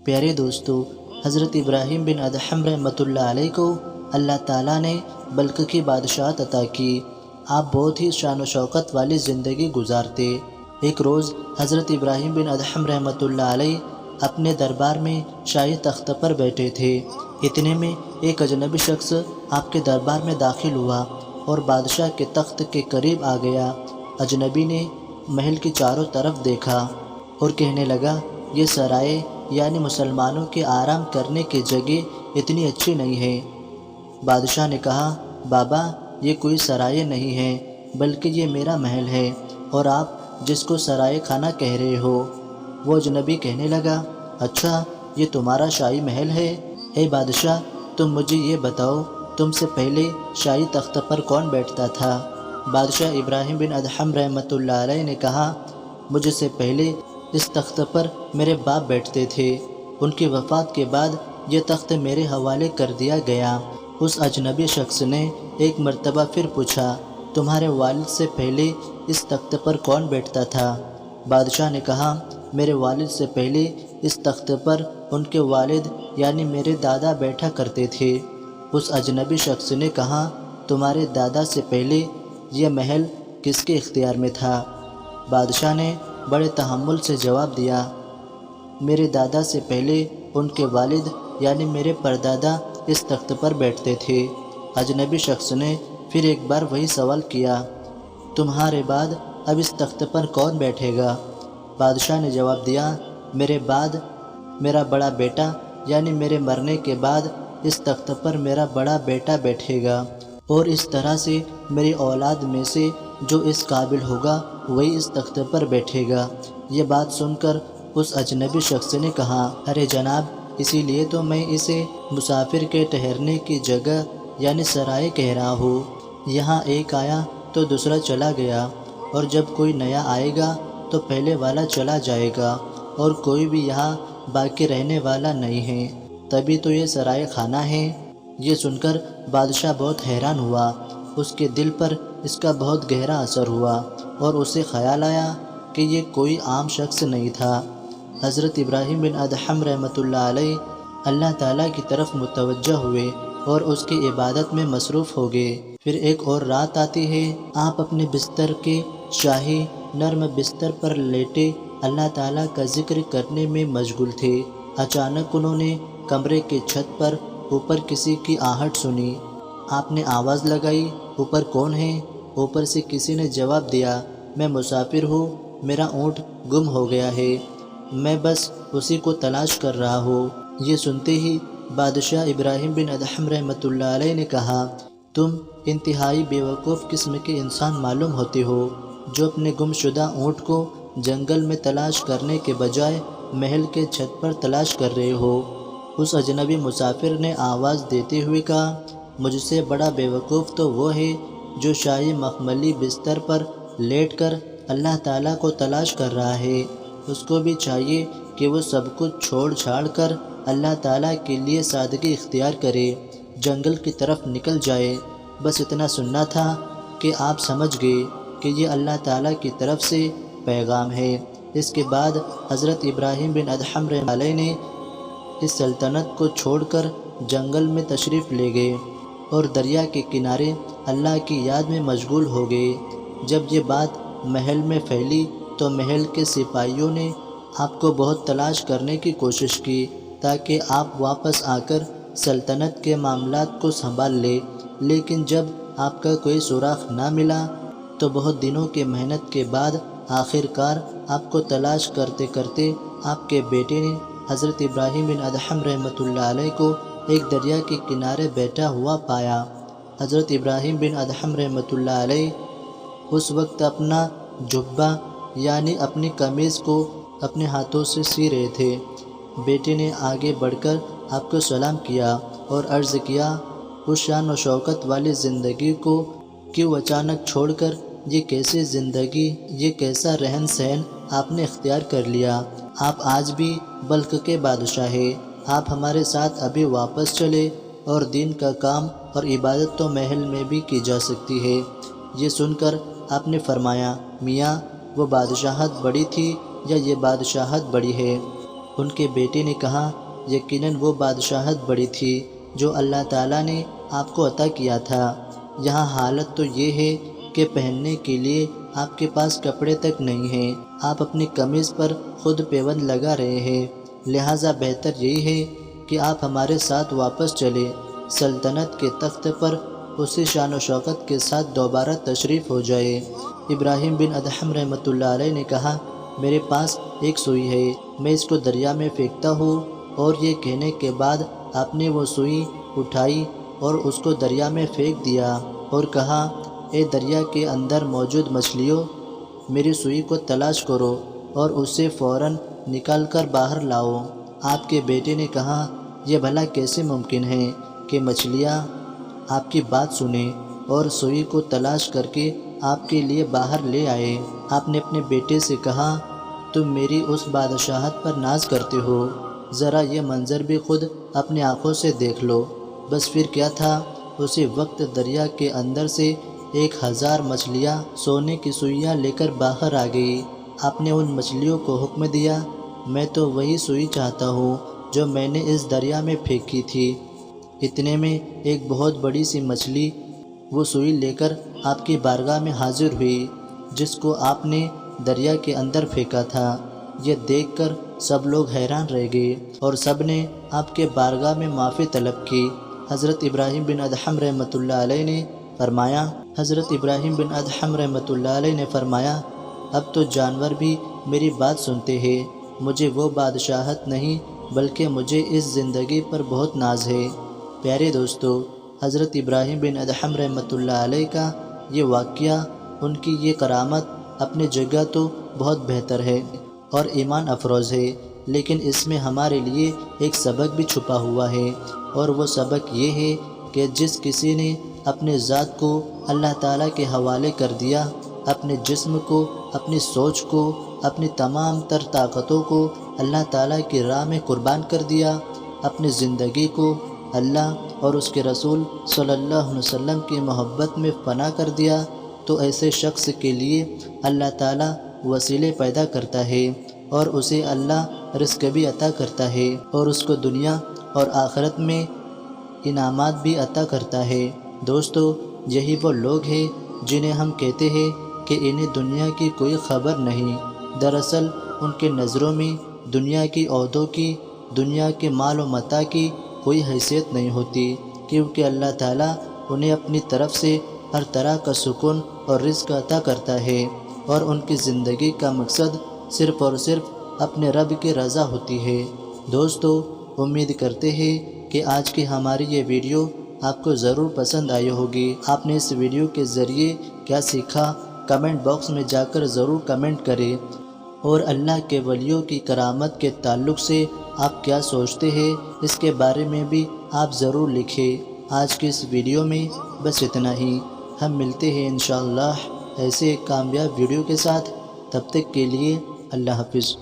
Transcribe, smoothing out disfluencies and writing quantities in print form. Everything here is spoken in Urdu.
پیارے دوستو، حضرت ابراہیم بن ادہم رحمۃ اللہ علیہ کو اللہ تعالیٰ نے ملک کی بادشاہت عطا کی۔ آپ بہت ہی شان و شوکت والی زندگی گزارتے۔ ایک روز حضرت ابراہیم بن ادہم رحمۃ اللہ علیہ اپنے دربار میں شاہی تخت پر بیٹھے تھے۔ اتنے میں ایک اجنبی شخص آپ کے دربار میں داخل ہوا اور بادشاہ کے تخت کے قریب آ گیا۔ اجنبی نے محل کی چاروں طرف دیکھا اور کہنے لگا، یہ سرائے یعنی مسلمانوں کے آرام کرنے کی جگہ اتنی اچھی نہیں ہے۔ بادشاہ نے کہا، بابا یہ کوئی سرائے نہیں ہے بلکہ یہ میرا محل ہے، اور آپ جس کو سرائے خانہ کہہ رہے ہو۔ وہ اجنبی کہنے لگا، اچھا یہ تمہارا شاہی محل ہے؟ اے بادشاہ، تم مجھے یہ بتاؤ، تم سے پہلے شاہی تخت پر کون بیٹھتا تھا؟ بادشاہ ابراہیم بن ادہم رحمۃ اللہ علیہ نے کہا، مجھ سے پہلے اس تخت پر میرے باپ بیٹھتے تھے، ان کی وفات کے بعد یہ تخت میرے حوالے کر دیا گیا۔ اس اجنبی شخص نے ایک مرتبہ پھر پوچھا، تمہارے والد سے پہلے اس تخت پر کون بیٹھتا تھا؟ بادشاہ نے کہا، میرے والد سے پہلے اس تخت پر ان کے والد یعنی میرے دادا بیٹھا کرتے تھے۔ اس اجنبی شخص نے کہا، تمہارے دادا سے پہلے یہ محل کس کے اختیار میں تھا؟ بادشاہ نے بڑے تحمل سے جواب دیا، میرے دادا سے پہلے ان کے والد یعنی میرے پردادا اس تخت پر بیٹھتے تھے۔ اجنبی شخص نے پھر ایک بار وہی سوال کیا، تمہارے بعد اب اس تخت پر کون بیٹھے گا؟ بادشاہ نے جواب دیا، میرے بعد میرا بڑا بیٹا یعنی میرے مرنے کے بعد اس تخت پر میرا بڑا بیٹا بیٹھے گا، اور اس طرح سے میری اولاد میں سے جو اس قابل ہوگا وہی اس تخت پر بیٹھے گا۔ یہ بات سن کر اس اجنبی شخص نے کہا، ارے جناب، اسی لیے تو میں اسے مسافر کے ٹھہرنے کی جگہ یعنی سرائے کہہ رہا ہوں۔ یہاں ایک آیا تو دوسرا چلا گیا، اور جب کوئی نیا آئے گا تو پہلے والا چلا جائے گا، اور کوئی بھی یہاں باقی رہنے والا نہیں ہے، تبھی تو یہ سرائے خانہ ہے۔ یہ سن کر بادشاہ بہت حیران ہوا، اس کے دل پر اس کا بہت گہرا اثر ہوا، اور اسے خیال آیا کہ یہ کوئی عام شخص نہیں تھا۔ حضرت ابراہیم بن ادہم رحمۃ اللہ علیہ اللہ تعالیٰ کی طرف متوجہ ہوئے اور اس کی عبادت میں مصروف ہو گئے۔ پھر ایک اور رات آتی ہے، آپ اپنے بستر کے شاہی نرم بستر پر لیٹے اللہ تعالیٰ کا ذکر کرنے میں مشغول تھے۔ اچانک انہوں نے کمرے کے چھت پر اوپر کسی کی آہٹ سنی۔ آپ نے آواز لگائی، اوپر کون ہے؟ اوپر سے کسی نے جواب دیا، میں مسافر ہوں، میرا اونٹ گم ہو گیا ہے، میں بس اسی کو تلاش کر رہا ہوں۔ یہ سنتے ہی بادشاہ ابراہیم بن ادہم رحمۃ اللہ علیہ نے کہا، تم انتہائی بیوقوف قسم کے انسان معلوم ہوتے ہو، جو اپنے گم شدہ اونٹ کو جنگل میں تلاش کرنے کے بجائے محل کے چھت پر تلاش کر رہے ہو۔ اس اجنبی مسافر نے آواز دیتے ہوئے کہا، مجھ سے بڑا بیوقوف تو وہ ہے جو شاہی مخملی بستر پر لیٹ کر اللہ تعالیٰ کو تلاش کر رہا ہے۔ اس کو بھی چاہیے کہ وہ سب کچھ چھوڑ چھاڑ کر اللہ تعالیٰ کے لیے سادگی اختیار کرے، جنگل کی طرف نکل جائے۔ بس اتنا سننا تھا کہ آپ سمجھ گئے کہ یہ اللہ تعالیٰ کی طرف سے پیغام ہے۔ اس کے بعد حضرت ابراہیم بن ادہم رحمۃ اللہ علیہ نے اس سلطنت کو چھوڑ کر جنگل میں تشریف لے گئے اور دریا کے کنارے اللہ کی یاد میں مشغول ہو گئے۔ جب یہ بات محل میں پھیلی تو محل کے سپاہیوں نے آپ کو بہت تلاش کرنے کی کوشش کی تاکہ آپ واپس آ کر سلطنت کے معاملات کو سنبھال لیں، لیکن جب آپ کا کوئی سراغ نہ ملا تو بہت دنوں کی محنت کے بعد آخر کار آپ کو تلاش کرتے کرتے آپ کے بیٹے نے حضرت ابراہیم بن ادہم رحمۃ اللہ علیہ کو ایک دریا کے کنارے بیٹھا ہوا پایا۔ حضرت ابراہیم بن ادہم رحمۃ اللہ علیہ اس وقت اپنا جبہ یعنی اپنی قمیض کو اپنے ہاتھوں سے سی رہے تھے۔ بیٹے نے آگے بڑھ کر آپ کو سلام کیا اور عرض کیا، اس شان و شوکت والی زندگی کو کیوں اچانک چھوڑ کر یہ کیسی زندگی، یہ کیسا رہن سہن آپ نے اختیار کر لیا؟ آپ آج بھی بلخ کے بادشاہ ہیں، آپ ہمارے ساتھ ابھی واپس چلے، اور دین کا کام اور عبادت تو محل میں بھی کی جا سکتی ہے۔ یہ سن کر آپ نے فرمایا، میاں وہ بادشاہت بڑی تھی یا یہ بادشاہت بڑی ہے؟ ان کے بیٹے نے کہا یقیناً وہ بادشاہت بڑی تھی جو اللہ تعالیٰ نے آپ کو عطا کیا تھا، یہاں حالت تو یہ ہے کہ پہننے کے لیے آپ کے پاس کپڑے تک نہیں ہیں، آپ اپنی قمیض پر خود پیوند لگا رہے ہیں، لہٰذا بہتر یہی ہے کہ آپ ہمارے ساتھ واپس چلیں، سلطنت کے تخت پر اسی شان و شوکت کے ساتھ دوبارہ تشریف ہو جائے۔ ابراہیم بن ادھم رحمۃ اللہ علیہ نے کہا میرے پاس ایک سوئی ہے، میں اس کو دریا میں پھینکتا ہوں، اور یہ کہنے کے بعد آپ نے وہ سوئی اٹھائی اور اس کو دریا میں پھینک دیا اور کہا اے دریا کے اندر موجود مچھلیوں، میری سوئی کو تلاش کرو اور اسے فوراً نکال کر باہر لاؤ۔ آپ کے بیٹے نے کہا یہ بھلا کیسے ممکن ہے کہ مچھلیاں آپ کی بات سنیں اور سوئی کو تلاش کر کے آپ کے لیے باہر لے آئے۔ آپ نے اپنے بیٹے سے کہا تم میری اس بادشاہت پر ناز کرتے ہو، ذرا یہ منظر بھی خود اپنی آنکھوں سے دیکھ لو۔ بس پھر کیا تھا، اسی وقت دریا کے اندر سے 1000 مچھلیاں سونے کی سوئیاں لے کر باہر آ گئی۔ آپ نے ان مچھلیوں کو حکم دیا میں تو وہی سوئی چاہتا ہوں جو میں نے اس دریا میں پھینکی تھی۔ اتنے میں ایک بہت بڑی سی مچھلی وہ سوئی لے کر آپ کی بارگاہ میں حاضر ہوئی جس کو آپ نے دریا کے اندر پھینکا تھا۔ یہ دیکھ کر سب لوگ حیران رہ گئے اور سب نے آپ کے بارگاہ میں معافی طلب کی۔ حضرت ابراہیم بن ادھم رحمۃ اللہ علیہ نے فرمایا اب تو جانور بھی میری بات سنتے ہیں، مجھے وہ بادشاہت نہیں بلکہ مجھے اس زندگی پر بہت ناز ہے۔ پیارے دوستو، حضرت ابراہیم بن ادھم رحمۃ اللہ علیہ کا یہ واقعہ، ان کی یہ کرامت اپنی جگہ تو بہت بہتر ہے اور ایمان افروز ہے، لیکن اس میں ہمارے لیے ایک سبق بھی چھپا ہوا ہے، اور وہ سبق یہ ہے کہ جس کسی نے اپنے ذات کو اللہ تعالیٰ کے حوالے کر دیا، اپنے جسم کو، اپنی سوچ کو، اپنی تمام تر طاقتوں کو اللہ تعالیٰ کی راہ میں قربان کر دیا، اپنی زندگی کو اللہ اور اس کے رسول صلی اللہ علیہ وسلم کی محبت میں فنا کر دیا، تو ایسے شخص کے لیے اللہ تعالیٰ وسیلے پیدا کرتا ہے اور اسے اللہ رزق بھی عطا کرتا ہے اور اس کو دنیا اور آخرت میں انعامات بھی عطا کرتا ہے۔ دوستو، یہی وہ لوگ ہیں جنہیں ہم کہتے ہیں کہ انہیں دنیا کی کوئی خبر نہیں۔ دراصل ان کے نظروں میں دنیا کی عہدوں کی، دنیا کے مال و متاع کی کوئی حیثیت نہیں ہوتی، کیونکہ اللہ تعالیٰ انہیں اپنی طرف سے ہر طرح کا سکون اور رزق عطا کرتا ہے، اور ان کی زندگی کا مقصد صرف اور صرف اپنے رب کی رضا ہوتی ہے۔ دوستو، امید کرتے ہیں کہ آج کی ہماری یہ ویڈیو آپ کو ضرور پسند آئی ہوگی۔ آپ نے اس ویڈیو کے ذریعے کیا سیکھا، کمنٹ باکس میں جا کر ضرور کمنٹ کریں، اور اللہ کے ولیوں کی کرامت کے تعلق سے آپ کیا سوچتے ہیں اس کے بارے میں بھی آپ ضرور لکھیں۔ آج کی اس ویڈیو میں بس اتنا ہی، ہم ملتے ہیں انشاءاللہ ایسے ایک کامیاب ویڈیو کے ساتھ، تب تک کے لیے اللہ حافظ۔